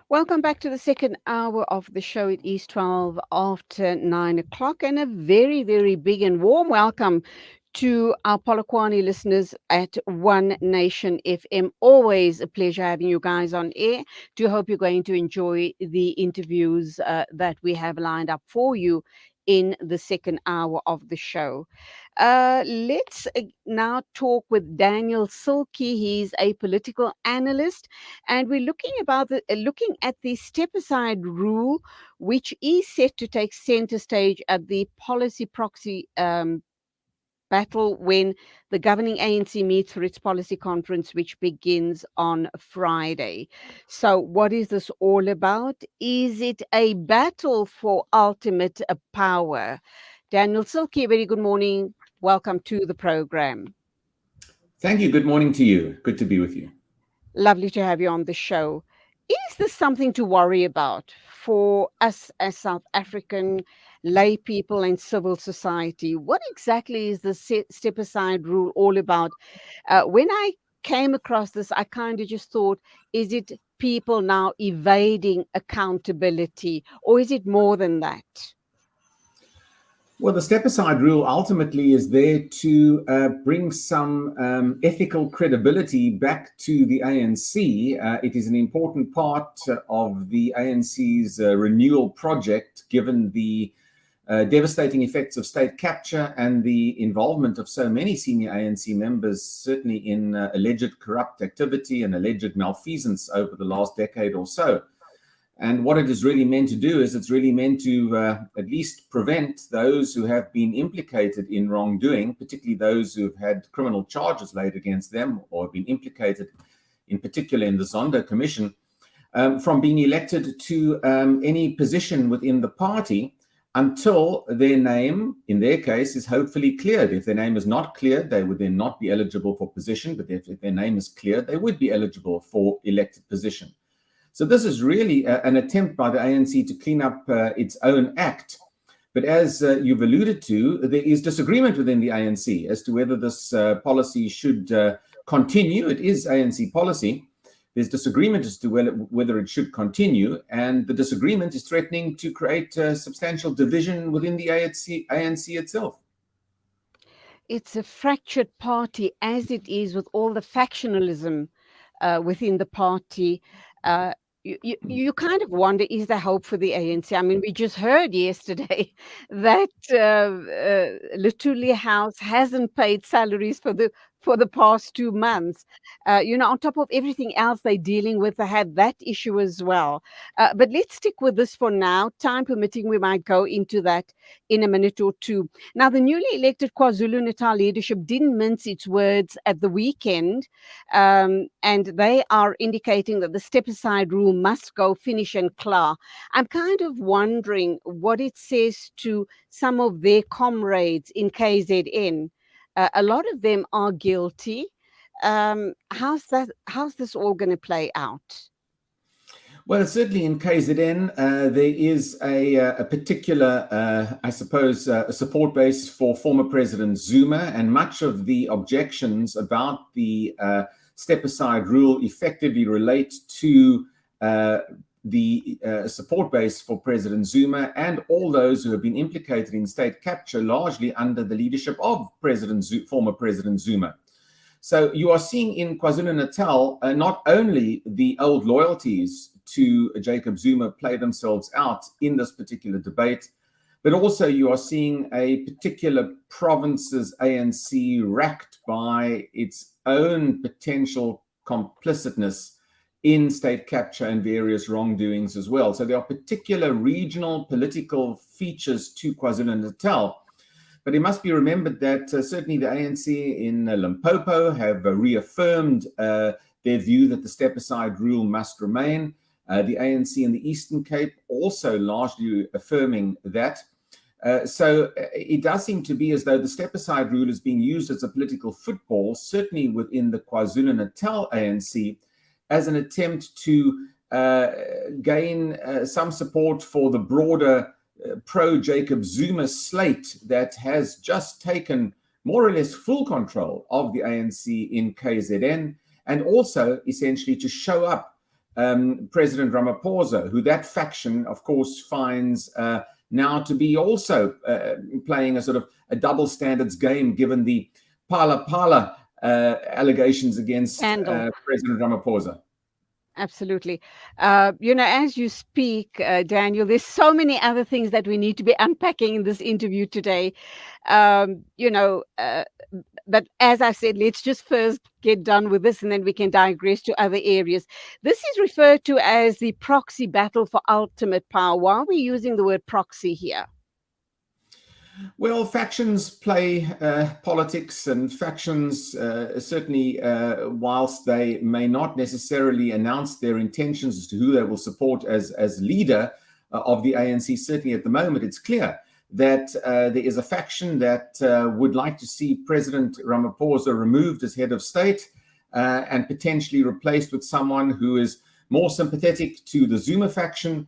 Welcome back to the second hour of the show. It is 12 after 9 o'clock, and a very, very big and warm welcome to our Polokwane listeners at One Nation FM. Always a pleasure having you guys on air. Do hope you're going to enjoy the interviews that we have lined up for you in the second hour of the show. Let's now talk with Daniel Silke. He's a political analyst, and we're looking at the step aside rule, which is set to take center stage at the policy proxy battle when the governing ANC meets for its policy conference, which begins on Friday. So, what is this all about? Is it a battle for ultimate power? Daniel Silke, very good morning. Welcome to the program. Thank you. Good morning to you. Good to be with you. Lovely to have you on the show. Is this something to worry about for us as South African lay people and civil society? What exactly is the step aside rule all about? When I came across this, I kind of just thought, is it people now evading accountability, or is it more than that? Well, the step aside rule ultimately is there to bring some ethical credibility back to the ANC. It is an important part of the ANC's renewal project, given the devastating effects of state capture and the involvement of so many senior ANC members, certainly in alleged corrupt activity and alleged malfeasance over the last decade or so. And what it is really meant to do is it's really meant to at least prevent those who have been implicated in wrongdoing, particularly those who have had criminal charges laid against them or have been implicated, in particular in the Zondo Commission, from being elected to any position within the party until their name, in their case, is hopefully cleared. If their name is not cleared, they would then not be eligible for position. But if their name is cleared, they would be eligible for elected position. So this is really an attempt by the ANC to clean up its own act. But as you've alluded to, there is disagreement within the ANC as to whether this policy should continue. It is ANC policy. There's disagreement as to whether it should continue, and the disagreement is threatening to create substantial division within the ANC itself. It's a fractured party, as it is with all the factionalism within the party. Uh, you kind of wonder, is there hope for the ANC? I mean, we just heard yesterday that Luthuli House hasn't paid salaries for the past 2 months. On top of everything else they're dealing with, they had that issue as well. But let's stick with this for now. Time permitting, we might go into that in a minute or two. Now, the newly elected KwaZulu-Natal leadership didn't mince its words at the weekend, and they are indicating that the step-aside rule must go finish and claw. I'm kind of wondering what it says to some of their comrades in KZN. A lot of them are guilty. How's this all going to play out? Well, certainly in KZN, there is a particular, I suppose, a support base for former President Zuma, and much of the objections about the step-aside rule effectively relate to the support base for President Zuma and all those who have been implicated in state capture, largely under the leadership of former President Zuma. So you are seeing in KwaZulu-Natal not only the old loyalties to Jacob Zuma play themselves out in this particular debate, but also you are seeing a particular province's ANC racked by its own potential complicitness in state capture and various wrongdoings as well. So there are particular regional political features to KwaZulu-Natal. But it must be remembered that certainly the ANC in Limpopo have reaffirmed their view that the step-aside rule must remain. The ANC in the Eastern Cape also largely affirming that. So it does seem to be as though the step-aside rule is being used as a political football, certainly within the KwaZulu-Natal ANC, as an attempt to gain some support for the broader pro-Jacob Zuma slate that has just taken more or less full control of the ANC in KZN, and also essentially to show up President Ramaphosa, who that faction, of course, finds now to be also playing a sort of a double standards game, given the pala allegations against Scandal. President Ramaphosa. Absolutely. As you speak, Daniel, there's so many other things that we need to be unpacking in this interview today. Um, you know, uh, but as I said, let's just first get done with this and then we can digress to other areas. This is referred to as the proxy battle for ultimate power. Why are we using the word proxy here? Well, factions play politics, and factions certainly, whilst they may not necessarily announce their intentions as to who they will support as leader of the ANC, certainly at the moment, it's clear that there is a faction that would like to see President Ramaphosa removed as head of state and potentially replaced with someone who is more sympathetic to the Zuma faction,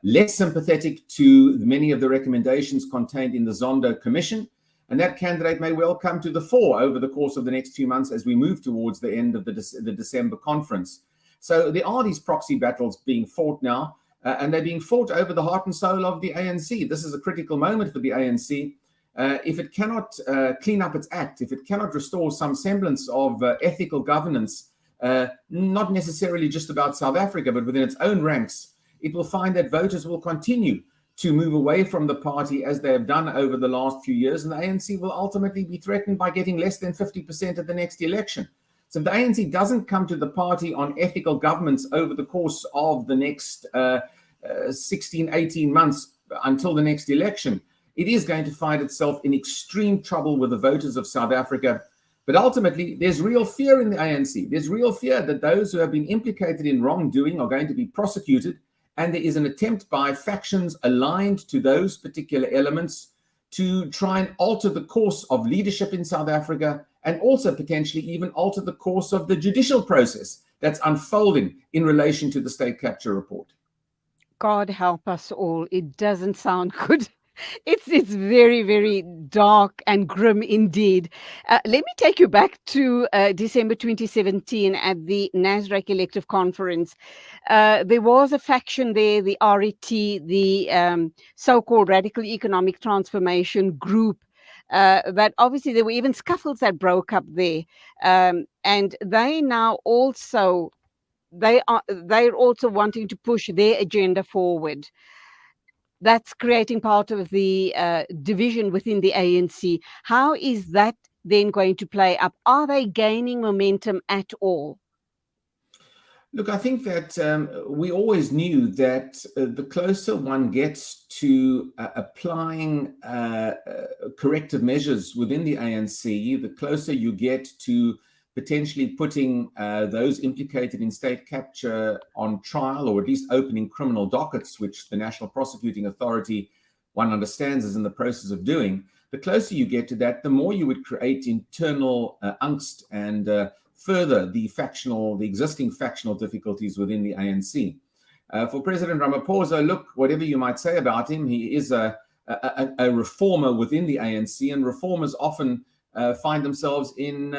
less sympathetic to many of the recommendations contained in the Zondo Commission. And that candidate may well come to the fore over the course of the next few months as we move towards the end of the December conference. So there are these proxy battles being fought now, and they're being fought over the heart and soul of the ANC. This is a critical moment for the ANC. If it cannot clean up its act, if it cannot restore some semblance of ethical governance, not necessarily just about South Africa, but within its own ranks, it will find that voters will continue to move away from the party as they have done over the last few years, and the ANC will ultimately be threatened by getting less than 50% at the next election. So if the ANC doesn't come to the party on ethical governance over the course of the next 16, 18 months until the next election, it is going to find itself in extreme trouble with the voters of South Africa. But ultimately, there's real fear in the ANC. There's real fear that those who have been implicated in wrongdoing are going to be prosecuted. And there is an attempt by factions aligned to those particular elements to try and alter the course of leadership in South Africa, and also potentially even alter the course of the judicial process that's unfolding in relation to the state capture report. God help us all. It doesn't sound good. It's very, very dark and grim indeed. Let me take you back to December 2017 at the NASDAQ Elective Conference. There was a faction there, the RET, the so-called Radical Economic Transformation Group. That obviously there were even scuffles that broke up there, and they're also wanting to push their agenda forward. That's creating part of the division within the ANC. How is that then going to play up? Are they gaining momentum at all? Look, I think that we always knew that the closer one gets to applying corrective measures within the ANC, the closer you get to potentially putting those implicated in state capture on trial, or at least opening criminal dockets, which the National Prosecuting Authority, one understands, is in the process of doing. The closer you get to that, the more you would create internal angst and further the existing factional difficulties within the ANC. For President Ramaphosa, look, whatever you might say about him, he is a reformer within the ANC, and reformers often find themselves in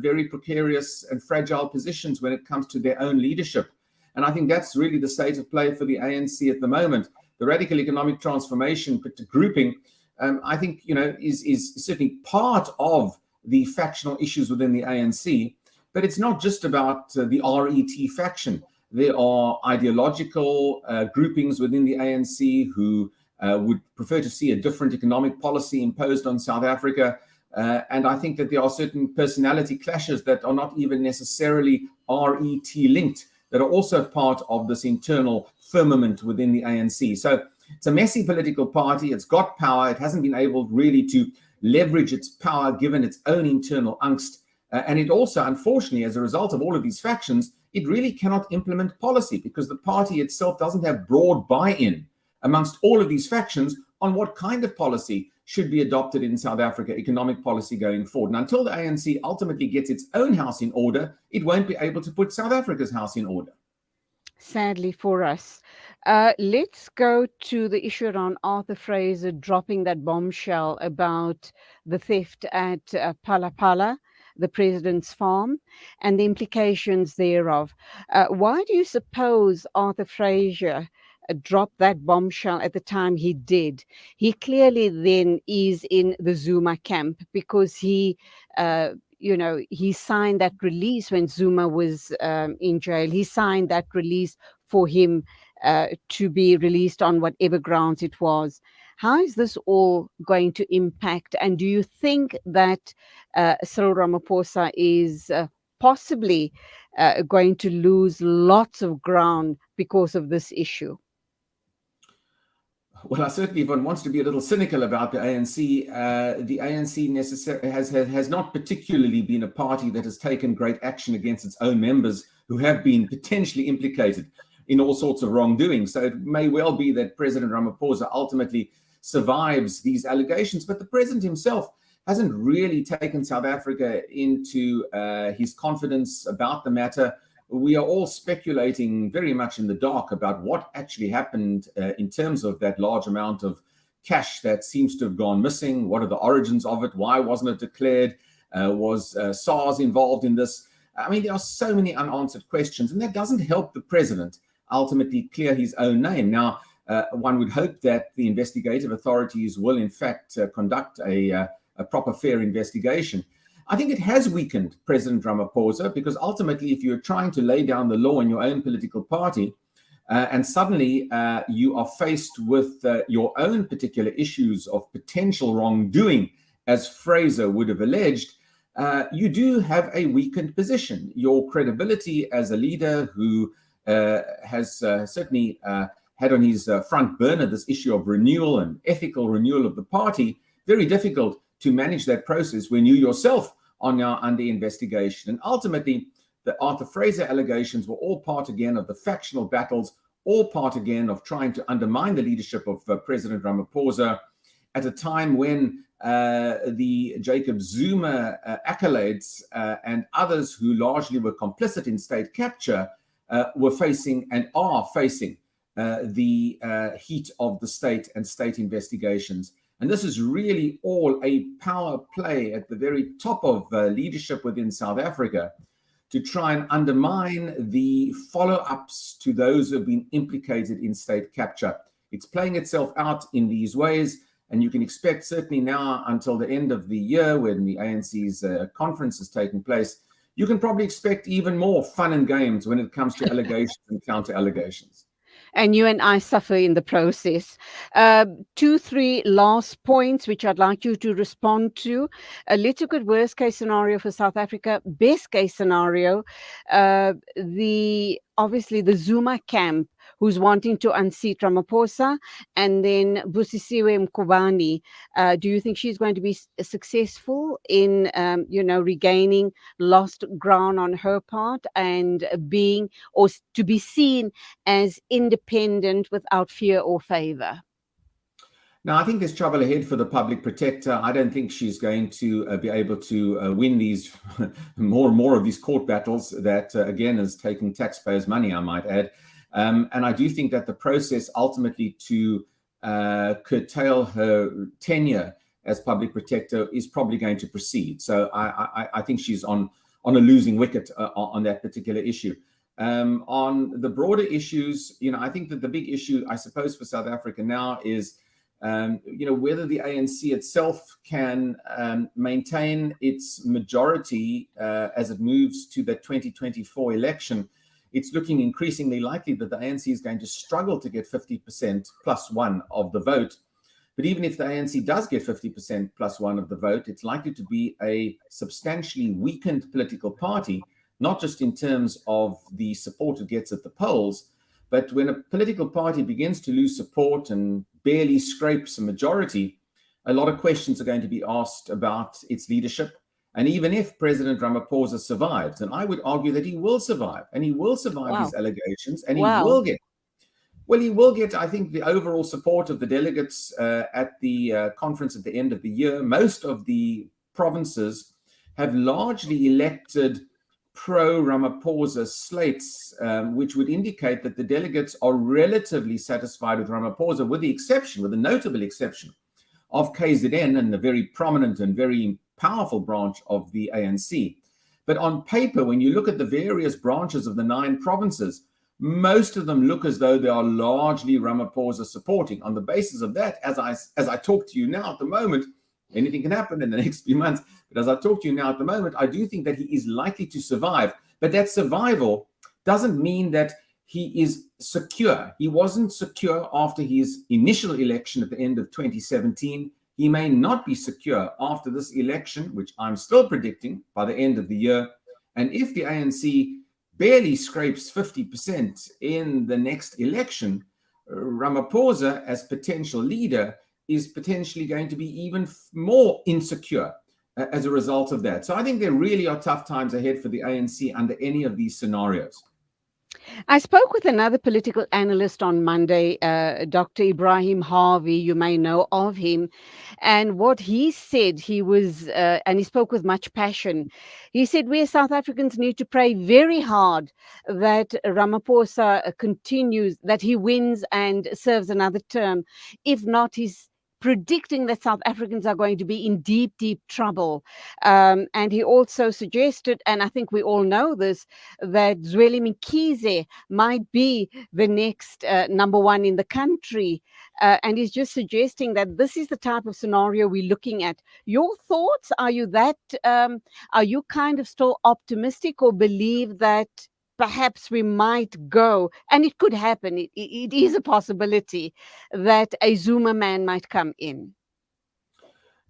very precarious and fragile positions when it comes to their own leadership. And I think that's really the state of play for the ANC at the moment. The Radical Economic Transformation grouping, I think, is certainly part of the factional issues within the ANC. But it's not just about the RET faction. There are ideological groupings within the ANC who would prefer to see a different economic policy imposed on South Africa. And I think that there are certain personality clashes that are not even necessarily RET linked, that are also part of this internal firmament within the ANC. So it's a messy political party. It's got power. It hasn't been able really to leverage its power given its own internal angst. And it also, unfortunately, as a result of all of these factions, it really cannot implement policy because the party itself doesn't have broad buy-in amongst all of these factions on what kind of policy should be adopted in South Africa, economic policy going forward. And until the ANC ultimately gets its own house in order, it won't be able to put South Africa's house in order. Sadly for us. Let's go to the issue around Arthur Fraser dropping that bombshell about the theft at Pala Pala. the president's farm and the implications thereof. Why do you suppose Arthur Fraser dropped that bombshell at the time he did? He clearly then is in the Zuma camp because he signed that release when Zuma was in jail. He signed that release for him to be released on whatever grounds it was. How is this all going to impact? And do you think that Cyril Ramaphosa is possibly going to lose lots of ground because of this issue? Well, certainly, if one wants to be a little cynical about the ANC, the ANC has not particularly been a party that has taken great action against its own members who have been potentially implicated in all sorts of wrongdoing. So it may well be that President Ramaphosa ultimately survives these allegations, but the president himself hasn't really taken South Africa into his confidence about the matter. We are all speculating very much in the dark about what actually happened in terms of that large amount of cash that seems to have gone missing. What are the origins of it? Why wasn't it declared? Was SARS involved in this? I mean, there are so many unanswered questions, and that doesn't help the president ultimately clear his own name. Now, one would hope that the investigative authorities will, in fact, conduct a proper, fair investigation. I think it has weakened President Ramaphosa because ultimately, if you're trying to lay down the law in your own political party and suddenly you are faced with your own particular issues of potential wrongdoing, as Fraser would have alleged, you do have a weakened position. Your credibility as a leader who has certainly had on his front burner this issue of renewal and ethical renewal of the party, very difficult to manage that process when you yourself are now under investigation. And ultimately, the Arthur Fraser allegations were all part again of the factional battles, all part again of trying to undermine the leadership of President Ramaphosa at a time when the Jacob Zuma accolades and others who largely were complicit in state capture were facing and are facing the heat of the state and state investigations. And this is really all a power play at the very top of leadership within South Africa to try and undermine the follow-ups to those who have been implicated in state capture. It's playing itself out in these ways, and you can expect certainly now until the end of the year when the ANC's conference is taking place, you can probably expect even more fun and games when it comes to allegations and counter-allegations. And you and I suffer in the process. 2-3 last points which I'd like you to respond to. Let's look at worst case scenario for South Africa. Best case scenario, obviously the Zuma camp who's wanting to unseat Ramaphosa, and then Busisiwe Mkhwebane. Do you think she's going to be successful in, regaining lost ground on her part and being, or to be seen as independent without fear or favor? Now, I think there's trouble ahead for the public protector. I don't think she's going to be able to win these more and more of these court battles that, again, is taking taxpayers' money, I might add. And I do think that the process ultimately to curtail her tenure as public protector is probably going to proceed. So I think she's on a losing wicket on that particular issue. On the broader issues, I think that the big issue, I suppose, for South Africa now is, whether the ANC itself can maintain its majority as it moves to the 2024 election. It's looking increasingly likely that the ANC is going to struggle to get 50% plus one of the vote. But even if the ANC does get 50% plus one of the vote, it's likely to be a substantially weakened political party, not just in terms of the support it gets at the polls, but when a political party begins to lose support and barely scrapes a majority, a lot of questions are going to be asked about its leadership. And even if President Ramaphosa survives, and I would argue that he will survive, and he will survive these allegations, and he will get, I think, the overall support of the delegates at the conference at the end of the year. Most of the provinces have largely elected pro-Ramaphosa slates, which would indicate that the delegates are relatively satisfied with Ramaphosa, with the notable exception of KZN and the very prominent and very powerful branch of the ANC. But on paper, when you look at the various branches of the 9 provinces, most of them look as though they are largely Ramaphosa supporting. On the basis of that, as I talk to you now at the moment, anything can happen in the next few months, but as I talk to you now at the moment, I do think that he is likely to survive. But that survival doesn't mean that he is secure. He wasn't secure after his initial election at the end of 2017. He may not be secure after this election, which I'm still predicting by the end of the year. And if the ANC barely scrapes 50% in the next election, Ramaphosa, as potential leader, is potentially going to be even more insecure as a result of that. So I think there really are tough times ahead for the ANC under any of these scenarios. I spoke with another political analyst on Monday, Dr. Ibrahim Harvey. You may know of him. And what he said, and he spoke with much passion. He said, we as South Africans need to pray very hard that Ramaphosa continues, that he wins and serves another term. If not, he's predicting that South Africans are going to be in deep, deep trouble. And he also suggested, and I think we all know this, that Zweli Mkhize might be the next number one in the country. And he's just suggesting that this is the type of scenario we're looking at. Your thoughts? Are you kind of still optimistic, or believe that perhaps we might go, and it could happen, it is a possibility that a Zuma man might come in?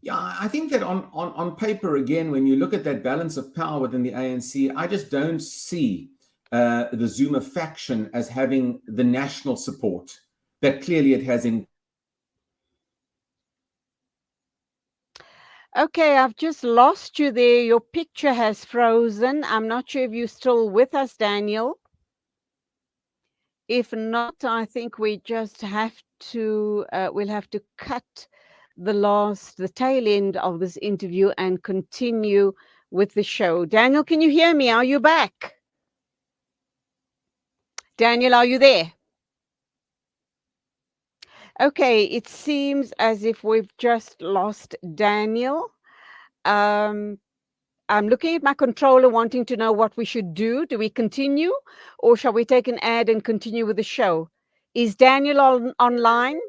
Yeah, I think that on paper, again, when you look at that balance of power within the ANC, I just don't see the Zuma faction as having the national support that clearly it has in. Okay, I've just lost you there. Your picture has frozen. I'm not sure if you're still with us, Daniel. If not, I think we just have to, we'll have to cut the tail end of this interview and continue with the show. Daniel, can you hear me? Are you back? Daniel, are you there? Okay, it seems as if we've just lost Daniel. I'm looking at my controller wanting to know what we should do. Do we continue, or shall we take an ad and continue with the show? Is Daniel online?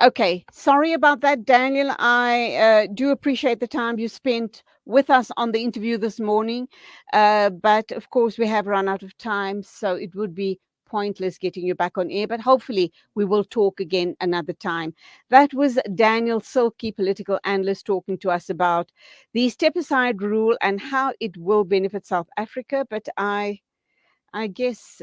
Okay, sorry about that, Daniel. I do appreciate the time you spent with us on the interview this morning. But of course, we have run out of time, so it would be pointless getting you back on air. But hopefully, we will talk again another time. That was Daniel Silke, political analyst, talking to us about the step aside rule and how it will benefit South Africa. But I guess,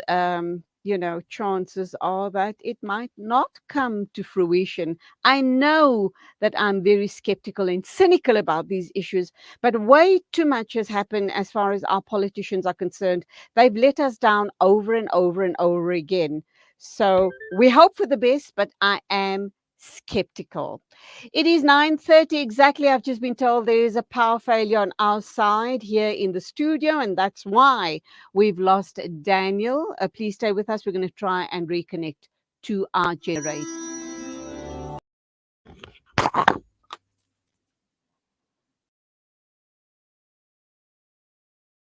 chances are that it might not come to fruition. I know that I'm very skeptical and cynical about these issues, but way too much has happened as far as our politicians are concerned. They've let us down over and over and over again. So we hope for the best, but I am skeptical. It is 9:30 exactly. I've just been told there is a power failure on our side here in the studio, and that's why we've lost Daniel. Please stay with us. We're going to try and reconnect to our generator.